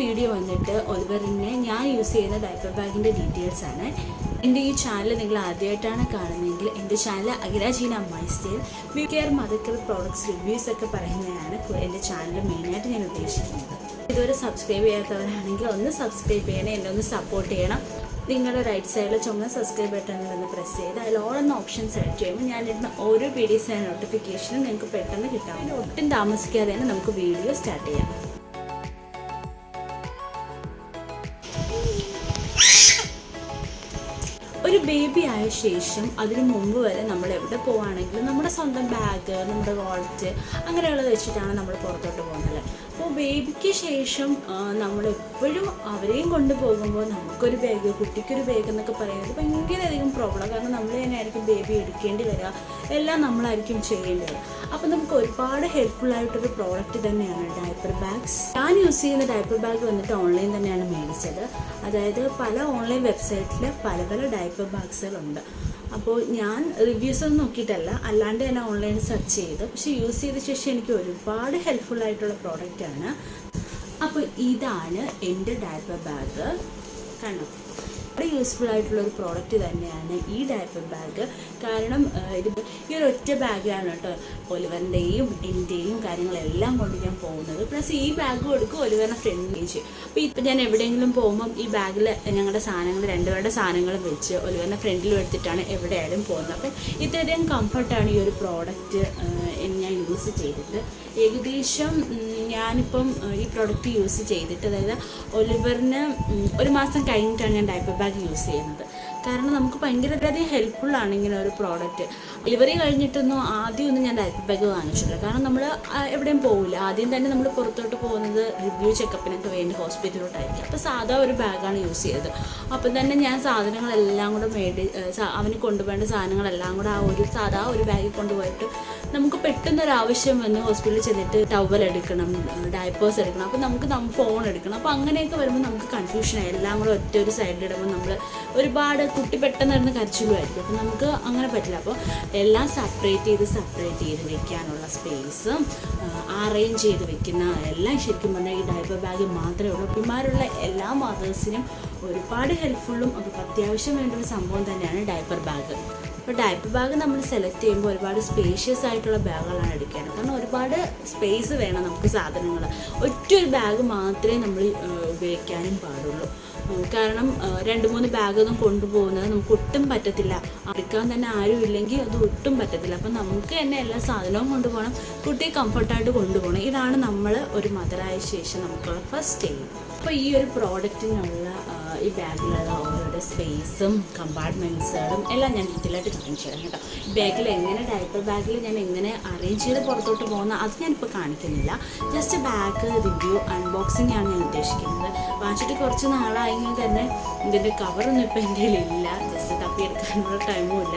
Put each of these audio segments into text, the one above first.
Video വന്നിട്ട് ഒലിവറിനെ ഞാൻ use ചെയ്യുന്ന ഡയപ്പർ ബാഗിൻ്റെ ഡീറ്റെയിൽസ് ആണ്. എൻ്റെ ഈ ചാനൽ നിങ്ങൾ ആദ്യമായിട്ടാണ് കാണുന്നതെങ്കിൽ എൻ്റെ channel Akhilajeena my style be care mother care products reviews ഒക്കെ പറയുന്നതാണ് എൻ്റെ ചാനൽ മെയിനായിട്ട് ഞാൻ ഉദ്ദേശിക്കുന്നത്. ഇതുവരെ സബ്സ്ക്രൈബ് ചെയ്യാത്തവരാണെങ്കിൽ ഒന്ന് സബ്സ്ക്രൈബ് ചെയ്യണം, എന്നെ ഒന്ന് സപ്പോർട്ട് ചെയ്യണം. നിങ്ങളുടെ റൈറ്റ് സൈഡിൽ ചുമന്ന സബ്സ്ക്രൈബ് ബട്ടണിലൊന്ന് പ്രസ് ചെയ്ത് അതിൽ ഓൾ എന്ന ഓപ്ഷൻ സെലക്ട് ചെയ്യുമ്പോൾ ഞാനിടുന്ന ഓരോ വീഡിയോസിൻ്റെ നോട്ടിഫിക്കേഷനും നിങ്ങൾക്ക് പെട്ടെന്ന് കിട്ടാം. ഒട്ടും താമസിക്കാതെ തന്നെ നമുക്ക് വീഡിയോ സ്റ്റാർട്ട് ചെയ്യാം. ഒരു ബേബി ആയ ശേഷം അതിന് മുമ്പ് വരെ നമ്മൾ എവിടെ പോവുകയാണെങ്കിലും നമ്മുടെ സ്വന്തം ബാഗ്, നമ്മുടെ വാളറ്റ് അങ്ങനെയുള്ളത് വെച്ചിട്ടാണ് നമ്മൾ പുറത്തോട്ട് പോകുന്നത്. അപ്പോൾ ബേബിക്ക് ശേഷം നമ്മളെപ്പോഴും അവരെയും കൊണ്ടുപോകുമ്പോൾ നമുക്കൊരു ബാഗ്, കുട്ടിക്കൊരു ബാഗ് എന്നൊക്കെ പറയുന്നത് ഭയങ്കരധികം പ്രോബ്ലം. കാരണം നമ്മൾ തന്നെ ആയിരിക്കും ബേബി എടുക്കേണ്ടി വരിക, എല്ലാം നമ്മളായിരിക്കും ചെയ്യേണ്ടത്. അപ്പോൾ നമുക്ക് ഒരുപാട് ഹെൽപ്ഫുള്ളായിട്ടൊരു പ്രോഡക്റ്റ് തന്നെയാണ് ഡയപ്പർ ബാഗ്സ്. ഞാൻ യൂസ് ചെയ്യുന്ന ഡയപ്പർ ബാഗ് വന്നിട്ട് ഓൺലൈൻ തന്നെയാണ് മേടിച്ചത്. അതായത് പല ഓൺലൈൻ വെബ്സൈറ്റിൽ പല പല ഡയപ്പർ ബാഗ്സുകളുണ്ട്. അപ്പോൾ ഞാൻ റിവ്യൂസൊന്നും നോക്കിയിട്ടല്ല, അല്ലാണ്ട് തന്നെ ഓൺലൈനിൽ സെർച്ച് ചെയ്ത്, പക്ഷേ യൂസ് ചെയ്ത ശേഷം എനിക്ക് ഒരുപാട് ഹെൽപ്ഫുള്ളായിട്ടുള്ള പ്രോഡക്റ്റാണ്. അപ്പോൾ ഇതാണ് എൻ്റെ ഡയപ്പർ ബാഗ്. കണ്ടോ, വളരെ യൂസ്ഫുൾ ആയിട്ടുള്ളൊരു പ്രോഡക്റ്റ് തന്നെയാണ് ഈ ഡയപ്പർ ബാഗ്. കാരണം ഇത് ഈ ഒരു ഒറ്റ ബാഗാണ് കേട്ടോ ഒലിവറിൻ്റെയും എൻ്റെയും കാര്യങ്ങളെല്ലാം കൊണ്ട് ഞാൻ പോകുന്നത്. പ്ലസ് ഈ ബാഗ് കൊടുക്കും ഒലിവറിനെ ഫ്രണ്ടിൽ ചെയ്യും. അപ്പോൾ ഇപ്പം ഞാൻ എവിടെയെങ്കിലും പോകുമ്പം ഈ ബാഗിൽ ഞങ്ങളുടെ സാധനങ്ങൾ, രണ്ടുപേരുടെ സാധനങ്ങളും വെച്ച് ഒലിവറിനെ ഫ്രണ്ടിലും എടുത്തിട്ടാണ് എവിടെയായാലും പോകുന്നത്. അപ്പം ഇത്രയധികം കംഫർട്ടാണ് ഈ ഒരു പ്രോഡക്റ്റ് ഞാൻ യൂസ് ചെയ്തിട്ട്. ഏകദേശം ഞാനിപ്പം ഈ പ്രോഡക്റ്റ് യൂസ് ചെയ്തിട്ട്, അതായത് ഒലിവറിന് ഒരു മാസം കഴിഞ്ഞിട്ടാണ് ഞാൻ ഡയപ്പർ ബാഗ് യൂസ് ചെയ്യുന്നത്. കാരണം നമുക്ക് ഭയങ്കരധികം ഹെൽപ്ഫുള്ളാണ് ഇങ്ങനെ ഒരു പ്രോഡക്റ്റ്. ഡെലിവറി കഴിഞ്ഞിട്ടൊന്നും ആദ്യമൊന്നും ഞാൻ ഡയപ്പർ ബാഗ് വാങ്ങിച്ചിട്ടില്ല. കാരണം നമ്മൾ എവിടെയും പോകില്ല. ആദ്യം തന്നെ നമ്മൾ പുറത്തോട്ട് പോകുന്നത് റിവ്യൂ ചെക്കപ്പിനൊക്കെ വേണ്ടി ഹോസ്പിറ്റലിലോട്ടായിരിക്കും. അപ്പോൾ സാധാ ഒരു ബാഗാണ് യൂസ് ചെയ്തത്. അപ്പം തന്നെ ഞാൻ സാധനങ്ങളെല്ലാം കൂടെ അവന് കൊണ്ടുപോകേണ്ട സാധനങ്ങളെല്ലാം കൂടെ ആ ഒരു സാധാ ഒരു ബാഗിൽ കൊണ്ടുപോയിട്ട് നമുക്ക് പെട്ടെന്നൊരാവശ്യം വന്ന് ഹോസ്പിറ്റലിൽ ചെന്നിട്ട് ടവൽ എടുക്കണം, ഡയപ്പേഴ്സ് എടുക്കണം, അപ്പോൾ നമുക്ക് ഫോൺ എടുക്കണം. അപ്പോൾ അങ്ങനെയൊക്കെ വരുമ്പോൾ നമുക്ക് കൺഫ്യൂഷനായി. എല്ലാം കൂടെ ഒറ്റ ഒരു സൈഡിലിടുമ്പോൾ നമ്മൾ ഒരുപാട് കുട്ടി പെട്ടെന്ന് ഇരുന്ന് കരച്ചിലുമായിരിക്കും. അപ്പോൾ നമുക്ക് അങ്ങനെ പറ്റില്ല. അപ്പോൾ എല്ലാം സെപ്പറേറ്റ് ചെയ്ത് വെക്കാനുള്ള സ്പേസും അറേഞ്ച് ചെയ്ത് വെക്കുന്ന എല്ലാം ശരിക്കും പറഞ്ഞാൽ ഈ ഡയപ്പർ ബാഗ് മാത്രമേ ഉള്ളൂ. പിമാരുള്ള എല്ലാ മദേഴ്സിനും ഒരുപാട് ഹെൽപ്ഫുള്ളും അതൊക്കെ അത്യാവശ്യം വേണ്ട ഒരു സംഭവം തന്നെയാണ് ഡയപ്പർ ബാഗ്. അപ്പോൾ ഡയപ്പർ ബാഗ് നമ്മൾ സെലക്ട് ചെയ്യുമ്പോൾ ഒരുപാട് സ്പേഷ്യസ് ആയിട്ടുള്ള ബാഗുകളാണ് എടുക്കേണ്ടത്. കാരണം ഒരുപാട് സ്പേസ് വേണം നമുക്ക് സാധനങ്ങൾ. ഒറ്റൊരു ബാഗ് മാത്രമേ നമ്മൾ ഉപയോഗിക്കാനും പാടുള്ളൂ. കാരണം 2-3 ബാഗൊന്നും കൊണ്ടുപോകുന്നത് നമുക്ക് ഒട്ടും പറ്റത്തില്ല. എടുക്കാൻ തന്നെ ആരും ഇല്ലെങ്കിൽ അത് ഒട്ടും പറ്റത്തില്ല. അപ്പം നമുക്ക് തന്നെ എല്ലാ സാധനവും കൊണ്ടുപോകണം, കുട്ടിയെ കംഫർട്ടായിട്ട് കൊണ്ടുപോകണം. ഇതാണ് നമ്മൾ ഒരു മദറായ ശേഷം നമുക്കുള്ള ഫസ്റ്റ് എയിം. അപ്പോൾ ഈ ഒരു പ്രോഡക്റ്റിനുള്ള ഈ ബാഗിലുള്ള ഓരോരോ സ്പേസും കമ്പാർട്ട്മെൻറ്റ്സുകളും എല്ലാം ഞാൻ ഡീറ്റെയിലായിട്ട് കാണിച്ചു തരാം കേട്ടോ. ബാഗിൽ എങ്ങനെ ഡയപ്പർ ബാഗിൽ ഞാൻ എങ്ങനെ അറേഞ്ച് ചെയ്ത് പുറത്തോട്ട് പോകുന്ന അത് ഞാനിപ്പോൾ കാണിക്കുന്നില്ല. ജസ്റ്റ് ബാഗ് റിവ്യൂ അൺബോക്സിംഗ് ആണ് ഞാൻ ഉദ്ദേശിക്കുന്നത്. വാങ്ങിച്ചിട്ട് കുറച്ച് നാളായെങ്കിൽ തന്നെ ഇതിൻ്റെ കവറൊന്നും ഇപ്പോൾ എൻ്റെ കയ്യിലില്ല. ജസ്റ്റ് തപ്പിയെടുക്കാനുള്ള ടൈമും ഇല്ല.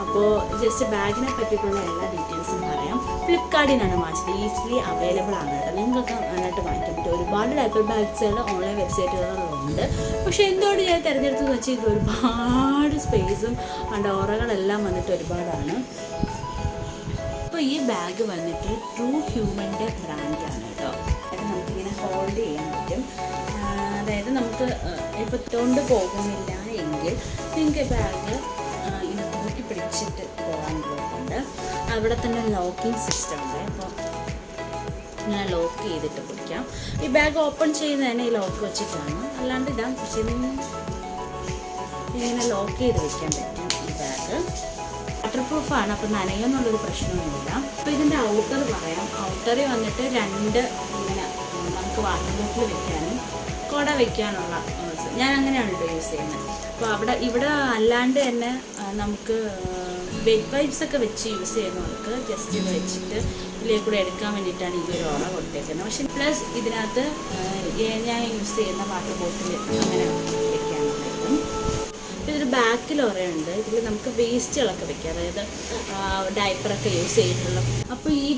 അപ്പോൾ ജസ്റ്റ് ബാഗിനെ പറ്റിയിട്ടുള്ള എല്ലാ ഡീറ്റെയിൽസും പറയാം. ഫ്ലിപ്കാർട്ടിനാണ് വാങ്ങിച്ചത്. ഈസിലി അവൈലബിൾ ആണ് കേട്ടോ. നിങ്ങൾക്കൊക്കെ നന്നായിട്ട് വാങ്ങിക്കാൻ പറ്റും. ഒരുപാട് ഡയപ്പർ ബാഗ്സുകൾ ഓൺലൈൻ വെബ്സൈറ്റുകളുണ്ട്. പക്ഷേ എന്തുകൊണ്ട് ഞാൻ തിരഞ്ഞെടുത്തെന്ന് വെച്ചാൽ ഇത് ഒരുപാട് സ്പേസും ഡോറകളെല്ലാം വന്നിട്ട് ഒരുപാടാണ്. അപ്പോൾ ഈ ബാഗ് വന്നിട്ട് ട്രൂ ഹ്യൂമൻ്റെ ബ്രാൻഡാണ് കേട്ടോ. അത് നമുക്കിങ്ങനെ ഹോൾഡ് ചെയ്യാൻ പറ്റും. അതായത് നമുക്ക് ഇപ്പോൾ തൊണ്ട് പോകുന്നില്ല എങ്കിൽ നിങ്ങൾക്ക് ബാഗ് ഇങ്ങനെ തൂക്കി പിടിച്ചിട്ട് പോകാൻ പറ്റുന്നുണ്ട്. അവിടെ തന്നെ ലോക്കിംഗ് സിസ്റ്റം ഉണ്ട്. അപ്പോൾ ഇങ്ങനെ ലോക്ക് ചെയ്തിട്ട് പിടിക്കാം. ഈ ബാഗ് ഓപ്പൺ ചെയ്യുന്നതന്നെ ഈ ലോക്ക് വെച്ചിട്ടാണ്, അല്ലാണ്ട് ഇടാം. പക്ഷേ ഇങ്ങനെ ലോക്ക് ചെയ്ത് വെക്കാൻ പറ്റും. ഈ ബാഗ് വാട്ടർ പ്രൂഫാണ്, അപ്പോൾ നനയുന്നുള്ളൊരു പ്രശ്നമൊന്നുമില്ല. അപ്പോൾ ഇതിൻ്റെ ഔട്ടർ പറയാം. ഔട്ടറിൽ വന്നിട്ട് 2 ഇങ്ങനെ നമുക്ക് വാട്ടർ ബോട്ടിൽ വെക്കാനും കുട വെക്കാനുള്ള ഞാൻ അങ്ങനെയാണ് കേട്ടോ യൂസ് ചെയ്യുന്നത്. അപ്പോൾ ഇവിടെ അല്ലാണ്ട് തന്നെ നമുക്ക് ബെഡ് വൈപ്സ് ഒക്കെ വെച്ച് യൂസ് ചെയ്യുന്നവർക്ക് ജസ്റ്റ് ഇത് വെച്ചിട്ട് ഇതിലേക്ക് കൂടെ എടുക്കാൻ വേണ്ടിയിട്ടാണ് ഈ ഒരു ഓറ കൊടുത്തേക്കുന്നത്. പക്ഷേ പ്ലസ് ഇതിനകത്ത് ഞാൻ യൂസ് ചെയ്യുന്ന വാട്ടർ ബോട്ടിൽ അങ്ങനെ വെക്കാനുണ്ടായിരുന്നു. ഇതൊരു ബാക്കിൽ ഒറയുണ്ട്. ഇതിൽ നമുക്ക് വേസ്റ്റുകളൊക്കെ വെക്കാം, അതായത് ഡയപ്പറൊക്കെ യൂസ് ചെയ്തിട്ടുള്ള. അപ്പോൾ ഈ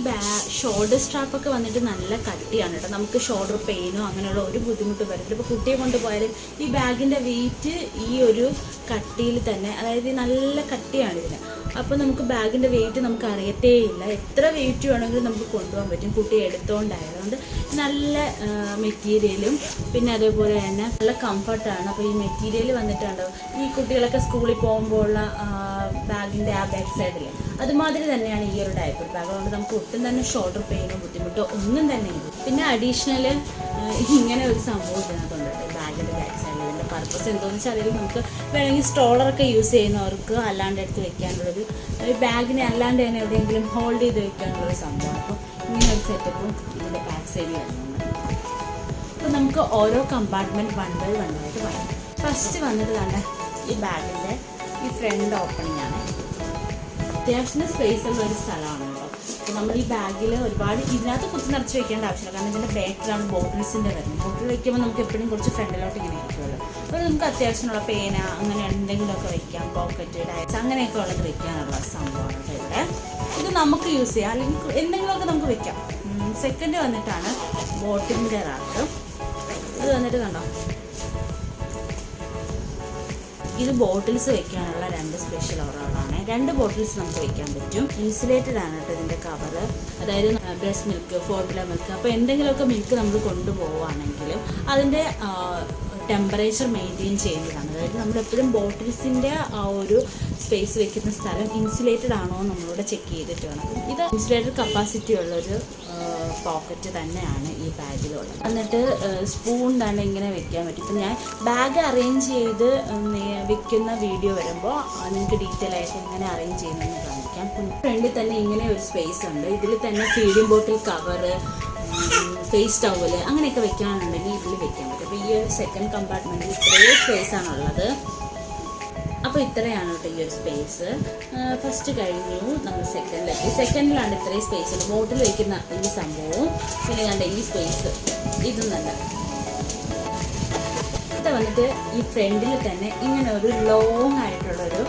ഷോൾഡർ സ്ട്രാപ്പൊക്കെ വന്നിട്ട് നല്ല കട്ടിയാണ് കേട്ടോ. നമുക്ക് ഷോൾഡർ പെയിനോ അങ്ങനെയുള്ള ഒരു ബുദ്ധിമുട്ട് വരില്ല. ഇപ്പോൾ കുട്ടിയെ കൊണ്ടുപോയാലും ഈ ബാഗിൻ്റെ വെയിറ്റ് ഈ ഒരു കട്ടിയിൽ തന്നെ, അതായത് നല്ല കട്ടിയാണ് ഇതിന്. അപ്പോൾ നമുക്ക് ബാഗിൻ്റെ വെയിറ്റ് നമുക്ക് അറിയത്തേ ഇല്ല. എത്ര വെയിറ്റ് വേണമെങ്കിലും നമുക്ക് കൊണ്ടുപോകാൻ പറ്റും, കുട്ടി എടുത്തുകൊണ്ടായതുകൊണ്ട്. നല്ല മെറ്റീരിയലും പിന്നെ അതേപോലെ തന്നെ നല്ല കംഫർട്ടാണ്. അപ്പോൾ ഈ മെറ്റീരിയൽ വന്നിട്ടുണ്ടോ ഈ കുട്ടികളൊക്കെ സ്കൂളിൽ പോകുമ്പോഴുള്ള ബാഗിൻ്റെ ആ ബാക്ക് സൈഡിൽ അതുമാതിരി തന്നെയാണ് ഈ ഒരു ഡയപ്പർ ബാഗ്. അതുകൊണ്ട് നമുക്ക് ഒട്ടും തന്നെ ഷോൾഡർ പെയിനോ ബുദ്ധിമുട്ടോ ഒന്നും തന്നെ ഇല്ല. പിന്നെ അഡീഷണൽ ഇങ്ങനെ ഒരു സംഭവം ഇതിനകത്തുണ്ട് ബാഗിൻ്റെ ബാക്ക് സൈഡിൽ. ഇതിൻ്റെ പർപ്പസ് എന്താണെന്ന് വെച്ചാൽ അതിൽ നമുക്ക് വേണമെങ്കിൽ സ്ട്രോളറൊക്കെ യൂസ് ചെയ്യുന്നവർക്ക് അല്ലാണ്ട് എടുത്ത് വെക്കാനുള്ളൊരു ബാഗിനെ അല്ലാണ്ട് തന്നെ എവിടെയെങ്കിലും ഹോൾഡ് ചെയ്ത് വെക്കാനുള്ളൊരു സംഭവം. അപ്പോൾ ഇങ്ങനെ ഒരു സെറ്റപ്പും ഇതിൻ്റെ ബാക്ക് സൈഡിൽ വരുന്നുണ്ട്. അപ്പോൾ നമുക്ക് ഓരോ കമ്പാർട്ട്മെൻറ്റ് 1 by 1 ആയിട്ട് പറയാം. ഫസ്റ്റ് വന്നിട്ട് തന്നെ ഈ ബാഗിൻ്റെ ഈ ഫ്രണ്ട് ഓപ്പണിംഗ് ആണ്. അത്യാവശ്യം സ്പേസ് ഉള്ള ഒരു സ്ഥലമാണ് കേട്ടോ. അപ്പോൾ നമ്മൾ ഈ ബാഗിൽ ഒരുപാട് ഇതിനകത്ത് കുത്തി നിറച്ച് വെക്കേണ്ട ആവശ്യമില്ല, കാരണം ഇതിൻ്റെ ബാക്കിലാണ് ബോട്ടിൽസിൻ്റെ വരുന്നത്. ബോട്ടിൽ വയ്ക്കുമ്പോൾ നമുക്ക് എപ്പോഴും കുറച്ച് ഫ്രണ്ടിലോട്ട് ഇങ്ങനെ ഇരിക്കുമല്ലോ. അപ്പോൾ നമുക്ക് അത്യാവശ്യമുള്ള പേന അങ്ങനെ എന്തെങ്കിലുമൊക്കെ വെക്കാം, പോക്കറ്റ് ഡയസ് അങ്ങനെയൊക്കെ ഉള്ളത് വെക്കാനുള്ള സംഭവമാണ് കേട്ടോ ഇവിടെ. ഇത് നമുക്ക് യൂസ് ചെയ്യാം, അല്ലെങ്കിൽ എന്തെങ്കിലുമൊക്കെ നമുക്ക് വെക്കാം. സെക്കൻഡ് വന്നിട്ടാണ് ബോട്ടിലിൻ്റെ റാക്ക്. ഇത് വന്നിട്ട് കണ്ടോ, ഇത് ബോട്ടിൽസ് വെക്കാനുള്ള 2 സ്പെഷ്യൽ ഓറകളാണ്. 2 ബോട്ടിൽസ് നമുക്ക് വെക്കാൻ പറ്റും. ഇൻസുലേറ്റഡ് ആണ് കേട്ടോ ഇതിൻ്റെ കവറ്. അതായത് ബ്രസ്റ്റ് മിൽക്ക്, ഫോർമുല മിൽക്ക്, അപ്പോൾ എന്തെങ്കിലുമൊക്കെ മിൽക്ക് നമ്മൾ കൊണ്ടുപോവുകയാണെങ്കിലും അതിൻ്റെ ടെമ്പറേച്ചർ മെയിൻറ്റെയിൻ ചെയ്യുന്നതാണ്. അതായത് നമ്മളെപ്പോഴും ബോട്ടിൽസിൻ്റെ ആ ഒരു സ്പേസ് വെക്കുന്ന സ്ഥലം ഇൻസുലേറ്റഡ് ആണോ നമ്മളോട് ചെക്ക് ചെയ്തിട്ട് വേണം. ഇത് ഇൻസുലേറ്റഡ് കപ്പാസിറ്റി ഉള്ളൊരു പോക്കറ്റ് തന്നെയാണ് ഈ ബാഗിലുള്ളത്. എന്നിട്ട് സ്പൂൺ തന്നെ ഇങ്ങനെ വെക്കാൻ പറ്റും. ഇപ്പം ഞാൻ ബാഗ് അറേഞ്ച് ചെയ്ത് വെക്കുന്ന വീഡിയോ വരുമ്പോൾ നിങ്ങൾക്ക് ഡീറ്റെയിൽ ആയിട്ട് എങ്ങനെ അറേഞ്ച് ചെയ്യുന്നതെന്ന് കാണിക്കാം. ഫ്രണ്ടിൽ തന്നെ ഇങ്ങനെ ഒരു സ്പേസ് ഉണ്ട്. ഇതിൽ തന്നെ feeding bottle cover, face towel അങ്ങനെയൊക്കെ വെക്കാനുണ്ടെങ്കിൽ ഇതിൽ വെക്കാൻ പറ്റും. അപ്പോൾ ഈ ഒരു സെക്കൻഡ് കമ്പാർട്ട്മെൻറ്റിൽ ഇത്രയും സ്പേസാണുള്ളത്. അപ്പോൾ ഇത്രയാണ് കേട്ടോ ഈ ഒരു സ്പേസ്. ഫസ്റ്റ് കഴിഞ്ഞു, നമ്മൾ സെക്കൻഡിലെത്തി. സെക്കൻഡിലാണ് ഇത്രയും സ്പേസ് ഉണ്ട്. ബോട്ടിൽ വയ്ക്കുന്ന ഈ സംഭവവും പിന്നെ കണ്ട ഈ സ്പേസ് ഇതും നല്ല. ഇത് വന്നിട്ട് ഈ ഫ്രണ്ടിൽ തന്നെ ഇങ്ങനെ ഒരു ലോങ് ആയിട്ടുള്ളൊരു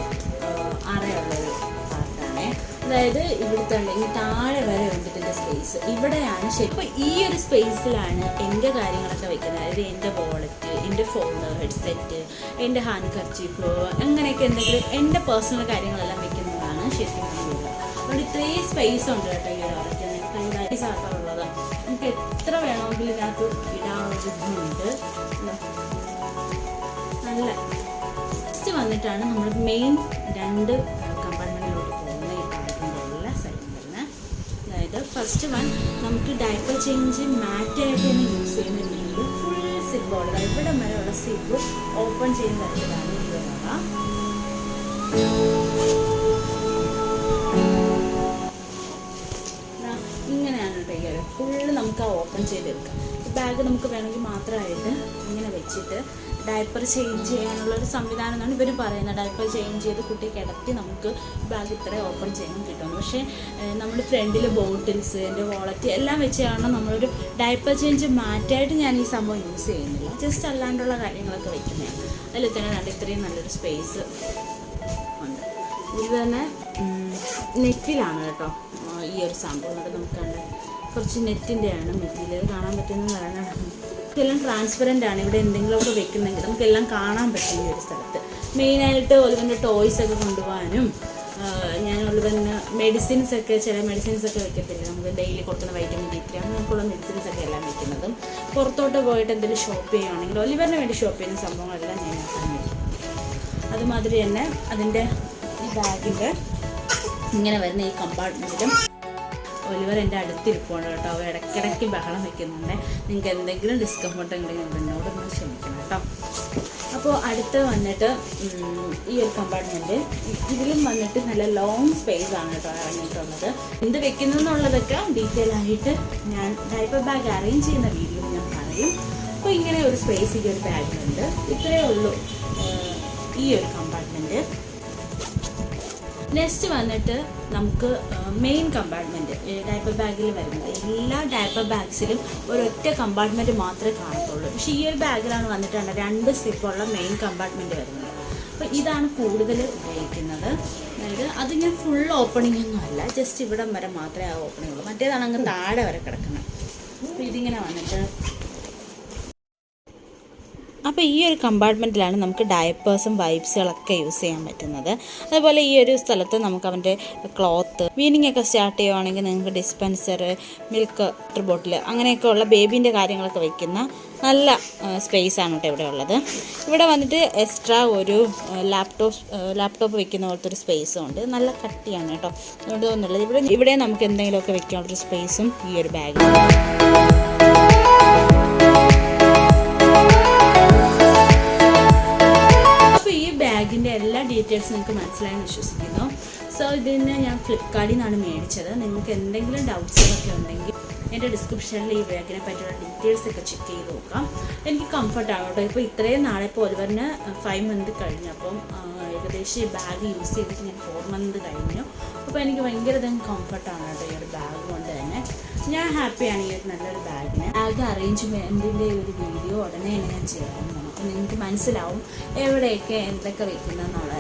അറയുള്ളൊരു പാർട്ടാണ്. അതായത് ഇവിടുത്തെ ഉണ്ടെങ്കിൽ താഴെ വരെ ഉണ്ട് ഇതിൻ്റെ സ്പേസ്. ഇവിടെയാണ് ശരി. അപ്പോൾ ഈ ഒരു സ്പേസിലാണ് എൻ്റെ കാര്യങ്ങളൊക്കെ വെക്കുന്നത്. അതായത് എൻ്റെ വാളറ്റ്, എൻ്റെ ഫോണ്, ഹെഡ്സെറ്റ്, എൻ്റെ ഹാൻഡ് കർച്ചീഫ് അങ്ങനെയൊക്കെ എന്തെങ്കിലും എൻ്റെ പേഴ്സണൽ കാര്യങ്ങളെല്ലാം വെക്കുന്നതാണ് ശരിക്കും ഉള്ളത്. അതുകൊണ്ട് ഇത്രയും സ്പേസ് ഉണ്ട് കേട്ടോ ഈ ഒരാൾക്ക്. കൈകാര്യം സാധനമുള്ളത് നമുക്ക് എത്ര വേണമെങ്കിലും ഇതിനകത്ത് ഇടാവുന്നതുണ്ട്. നല്ല നെക്സ്റ്റ് വന്നിട്ടാണ് നമ്മൾ മെയിൻ 2 കമ്പാർട്ട്മെൻറ്റിലോട്ട് പോകുന്ന ഈ പാർട്ടിൻ്റെ സൈഡിൽ വരുന്നത്. അതായത് ഫസ്റ്റ് വൺ നമുക്ക് ഡയപ്പർ ചേഞ്ച് മാറ്റായിട്ട് തന്നെ യൂസ് ചെയ്യുന്നുണ്ടെങ്കിൽ ഫുൾ സിപ്പോട് ഇവിടെ വരെയുള്ള സിപ്പ് ഓപ്പൺ ചെയ്യുന്ന തരത്തിലാണ് ഇത് വരുക. ഇങ്ങനെയാണ് കേട്ടോ ഫുള്ള് നമുക്ക് ആ ഓപ്പൺ ചെയ്തെടുക്കാം. ബാഗ് നമുക്ക് വേണമെങ്കിൽ മാത്രമായിട്ട് ഇങ്ങനെ വെച്ചിട്ട് ഡയപ്പർ ചേഞ്ച് ചെയ്യാനുള്ളൊരു സംവിധാനം എന്നാണ് ഇവർ പറയുന്നത്. ഡയപ്പർ ചേഞ്ച് ചെയ്ത് കുട്ടി കിടത്തി നമുക്ക് ബാഗ് ഇത്ര ഓപ്പൺ ചെയ്യാൻ കിട്ടും. പക്ഷേ നമ്മൾ ഫ്രണ്ടിൽ ബോട്ടിൽസ്, എൻ്റെ വാളറ്റ് എല്ലാം വെച്ച് കാണണം നമ്മളൊരു ഡയപ്പർ ചേഞ്ച് മാറ്റായിട്ട് ഞാൻ ഈ സംഭവം യൂസ് ചെയ്യുന്നില്ല. ജസ്റ്റ് അല്ലാണ്ടുള്ള കാര്യങ്ങളൊക്കെ വയ്ക്കുന്നതാണ്. അതിൽ തന്നെ നല്ല ഇത്രയും നല്ലൊരു സ്പേസ് ഉണ്ട്. ഇത് തന്നെ നെറ്റിലാണ് കേട്ടോ ഈ ഒരു സംഭവം. അത് നമുക്ക് കണ്ട് കുറച്ച് നെറ്റിൻ്റെയാണ് മെറ്റീരിയൽ കാണാൻ പറ്റുന്നതാണ്. ഇതെല്ലാം ട്രാൻസ്പെറൻ്റ് ആണ്. ഇവിടെ എന്തെങ്കിലുമൊക്കെ വെക്കുന്നെങ്കിൽ നമുക്കെല്ലാം കാണാൻ പറ്റും ഈ ഒരു സ്ഥലത്ത്. മെയിനായിട്ട് ഒലിവൻ്റെ ടോയ്സൊക്കെ കൊണ്ടുപോകാനും ഞാൻ ഒലിവന് മെഡിസിൻസൊക്കെ ചില മെഡിസിൻസൊക്കെ വെക്കത്തില്ല, നമുക്ക് ഡെയിലി കൊടുക്കുന്ന വൈറ്റമിൻ D3 അങ്ങനെയൊക്കെയുള്ള മെഡിസിൻസൊക്കെ എല്ലാം വെക്കുന്നതും പുറത്തോട്ട് പോയിട്ട് എന്തെങ്കിലും ഷോപ്പ് ചെയ്യുകയാണെങ്കിൽ ഒലിവറിന് വേണ്ടി ഷോപ്പ് ചെയ്യുന്ന സംഭവങ്ങളെല്ലാം ഞാൻ വെക്കും. അതുമാതിരി തന്നെ അതിൻ്റെ ഈ ബാഗിൻ്റെ ഇങ്ങനെ വരുന്ന ഈ കമ്പാർട്ട്മെൻറ്റിലും ഒലിവർ എൻ്റെ അടുത്തിരിപ്പുണ്ട് കേട്ടോ. അവ ഇടയ്ക്കിടയ്ക്ക് ബഹളം വയ്ക്കുന്നുണ്ട്. നിങ്ങൾക്ക് എന്തെങ്കിലും ഡിസ്കംഫർട്ട് ഉണ്ടെങ്കിൽ എന്നോടൊന്ന് ക്ഷമിക്കണം കേട്ടോ. അപ്പോൾ അടുത്ത് വന്നിട്ട് ഈ ഒരു കമ്പാർട്ട്മെൻറ്റ് ഇതിലും വന്നിട്ട് നല്ല ലോങ് സ്പേസ് ആണ് കേട്ടോ ഇറങ്ങിയിട്ടുള്ളത്. എന്ത് വെക്കുന്നതെന്നുള്ളതൊക്കെ ഡീറ്റെയിൽ ആയിട്ട് ഞാൻ ഡയപ്പർ ബാഗ് അറേഞ്ച് ചെയ്യുന്ന വീഡിയോ ഞാൻ പറയും. അപ്പോൾ ഇങ്ങനെ ഒരു സ്പേസ് ഈ ഒരു ബാഗിലുണ്ട്. ഇത്രയേ ഉള്ളൂ ഈ ഒരു കമ്പാർട്ട്മെൻറ്റ്. നെക്സ്റ്റ് വന്നിട്ട് നമുക്ക് മെയിൻ കമ്പാർട്ട്മെൻറ്റ് ഡയപ്പർ ബാഗിൽ വരുന്നത്. എല്ലാ ഡയപ്പർ ബാഗ്സിലും ഒരൊറ്റ കമ്പാർട്ട്മെൻറ്റ് മാത്രമേ കാണത്തുള്ളൂ. പക്ഷേ ഈ ഒരു ബാഗിലാണ് വന്നിട്ടുണ്ട് 2 സ്ലിപ്പുള്ള മെയിൻ കമ്പാർട്ട്മെൻറ്റ് വരുന്നത്. അപ്പോൾ ഇതാണ് കൂടുതൽ ഉപയോഗിക്കുന്നത്. അതായത് അതിങ്ങനെ ഫുൾ ഓപ്പണിംഗ് ഒന്നും അല്ല, ജസ്റ്റ് ഇവിടം വരെ മാത്രമേ ആ ഓപ്പണിംഗ് ഉള്ളൂ. മറ്റേതാണ് അങ്ങ് താഴെ വരെ കിടക്കുന്നത്. അപ്പോൾ ഇതിങ്ങനെ വന്നിട്ട് അപ്പോൾ ഈ ഒരു കമ്പാർട്ട്മെൻറ്റിലാണ് നമുക്ക് ഡയപ്പേഴ്സും വൈപ്സുകളൊക്കെ യൂസ് ചെയ്യാൻ പറ്റുന്നത്. അതുപോലെ ഈ ഒരു സ്ഥലത്ത് നമുക്ക് അവൻ്റെ ക്ലോത്ത് വീനിങ് ഒക്കെ സ്റ്റാർട്ട് ചെയ്യുവാണെങ്കിൽ നിങ്ങൾക്ക് ഡിസ്പെൻസർ, മിൽക്ക് വാട്ടർ ബോട്ടിൽ അങ്ങനെയൊക്കെ ഉള്ള ബേബീൻ്റെ കാര്യങ്ങളൊക്കെ വയ്ക്കുന്ന നല്ല സ്പേസാണ് കേട്ടോ ഇവിടെ ഉള്ളത്. ഇവിടെ വന്നിട്ട് എക്സ്ട്രാ ഒരു ലാപ്ടോപ്പ് വെക്കുന്ന പോലത്തെ ഒരു സ്പേസും ഉണ്ട്. നല്ല കട്ടിയാണ് കേട്ടോ, അതുകൊണ്ട് തോന്നുന്നുള്ളത് ഇവിടെ നമുക്ക് എന്തെങ്കിലുമൊക്കെ വെക്കാനുള്ളൊരു സ്പേസും ഈ ഒരു ബാഗിൽ. ബാഗിൻ്റെ എല്ലാ ഡീറ്റെയിൽസും നിങ്ങൾക്ക് മനസ്സിലായെന്ന് വിശ്വസിക്കുന്നു. സോ ഇതിന് ഞാൻ ഫ്ലിപ്കാർട്ടിൽ നിന്നാണ് മേടിച്ചത്. നിങ്ങൾക്ക് എന്തെങ്കിലും ഡൗട്ട്സുകളൊക്കെ ഉണ്ടെങ്കിൽ എൻ്റെ ഡിസ്ക്രിപ്ഷനിൽ ഈ ബാഗിനെ പറ്റിയുള്ള ഡീറ്റെയിൽസൊക്കെ ചെക്ക് ചെയ്ത് നോക്കാം. എനിക്ക് കംഫർട്ടാണ് കേട്ടോ. ഇപ്പോൾ ഇത്രയും നാളെ ഇപ്പോൾ ഒരുവരിന് 5 മന്ത് കഴിഞ്ഞു. അപ്പം ഏകദേശം ഈ ബാഗ് യൂസ് ചെയ്തിട്ട് ഞാൻ 4 മന്ത് കഴിഞ്ഞു. അപ്പോൾ എനിക്ക് ഭയങ്കരധികം കംഫർട്ടാണ് കേട്ടോ ഈ ഒരു ബാഗ് കൊണ്ട് തന്നെ. ഞാൻ ഹാപ്പിയാണ് ഈ ഒരു നല്ലൊരു ബാഗിന്. ബാഗ് അറേഞ്ച്മെൻറ്റിൻ്റെ ഒരു വീഡിയോ ഉടനെ തന്നെ ഞാൻ ചെയ്യാവുന്നതാണ്. അപ്പോൾ നിങ്ങൾക്ക് മനസ്സിലാവും എവിടെയൊക്കെ എന്തൊക്കെ വെക്കുന്നതെന്നുള്ള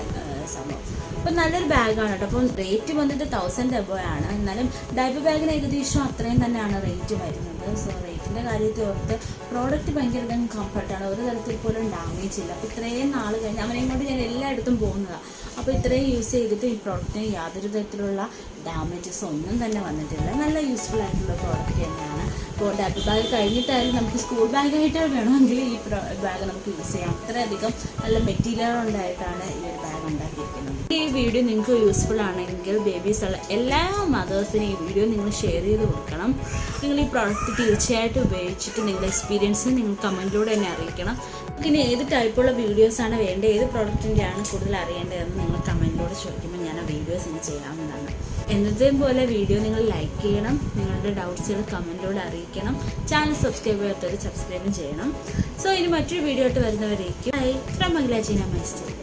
സംഭവം. അപ്പോൾ നല്ലൊരു ബാഗാണ് കേട്ടോ. അപ്പം റേറ്റ് വന്നിട്ട് 1000 above ആണ്. എന്നാലും ഡയപ്പർ ബാഗിന് ഏകദേശം അത്രയും തന്നെയാണ് റേറ്റ് വരുന്നത്. സോ റേറ്റിൻ്റെ കാര്യത്തിൽ ഓർത്ത് പ്രോഡക്റ്റ് ഭയങ്കരധികം കംഫർട്ടാണ്. ഒരു തരത്തിൽ പോലും ഡാമേജ് ഇല്ല. അപ്പോൾ ഇത്രയും നാൾ കഴിഞ്ഞ് അവനെയും കൊണ്ട് ഞാൻ എല്ലായിടത്തും പോകുന്നതാണ്. അപ്പോൾ ഇത്രയും യൂസ് ചെയ്തിട്ട് ഈ പ്രോഡക്റ്റിന് യാതൊരു തരത്തിലുള്ള ഡാമേജസ് ഒന്നും തന്നെ വന്നിട്ടില്ല. നല്ല യൂസ്ഫുൾ ആയിട്ടുള്ള പ്രോഡക്റ്റ് തന്നെയാണ്. ഇപ്പോൾ ഡയപ്പർ ബാഗ് കഴിഞ്ഞിട്ടായാലും നമുക്ക് സ്കൂൾ ബാഗായിട്ട് വേണമെങ്കിൽ ഈ ബാഗ് നമുക്ക് യൂസ് ചെയ്യാം. അത്രയധികം നല്ല മെറ്റീരിയൽ ഉണ്ടായിട്ടാണ് ഈ ഒരു ബാഗ് ഉണ്ടാക്കിയിരിക്കുന്നത്. ഈ വീഡിയോ നിങ്ങൾക്ക് യൂസ്ഫുൾ ആണെങ്കിൽ ബേബീസുള്ള എല്ലാ മദേഴ്സിനും ഈ വീഡിയോ നിങ്ങൾ ഷെയർ ചെയ്ത് കൊടുക്കണം. നിങ്ങൾ ഈ പ്രോഡക്റ്റ് തീർച്ചയായിട്ടും ഉപയോഗിച്ചിട്ട് നിങ്ങളുടെ എക്സ്പീരിയൻസ് നിങ്ങൾ കമൻറ്റിലൂടെ തന്നെ അറിയിക്കണം. ഇനി ഏത് ടൈപ്പുള്ള വീഡിയോസാണ് വേണ്ടത്, ഏത് പ്രോഡക്റ്റിൻ്റെയാണ് കൂടുതൽ അറിയേണ്ടതെന്ന് നിങ്ങൾ കമൻറ്റിലൂടെ ചോദിക്കുമ്പോൾ ഞാൻ ആ വീഡിയോസ് ഇനി ചെയ്യാവുന്നതാണ്. എന്നത്തെയും പോലെ വീഡിയോ നിങ്ങൾ ലൈക്ക് ചെയ്യണം, നിങ്ങളുടെ ഡൗട്ട്സുകൾ കമൻറ്റിലൂടെ അറിയിക്കണം. ചാനൽ സബ്സ്ക്രൈബ് ചെയ്യാത്തവർ സബ്സ്ക്രൈബും ചെയ്യണം. സോ ഇനി മറ്റൊരു വീഡിയോ ആയിട്ട് വരുന്നവരേക്കും ഫ്രം അഖിലാജീന മൈ സ്റ്റൈൽ.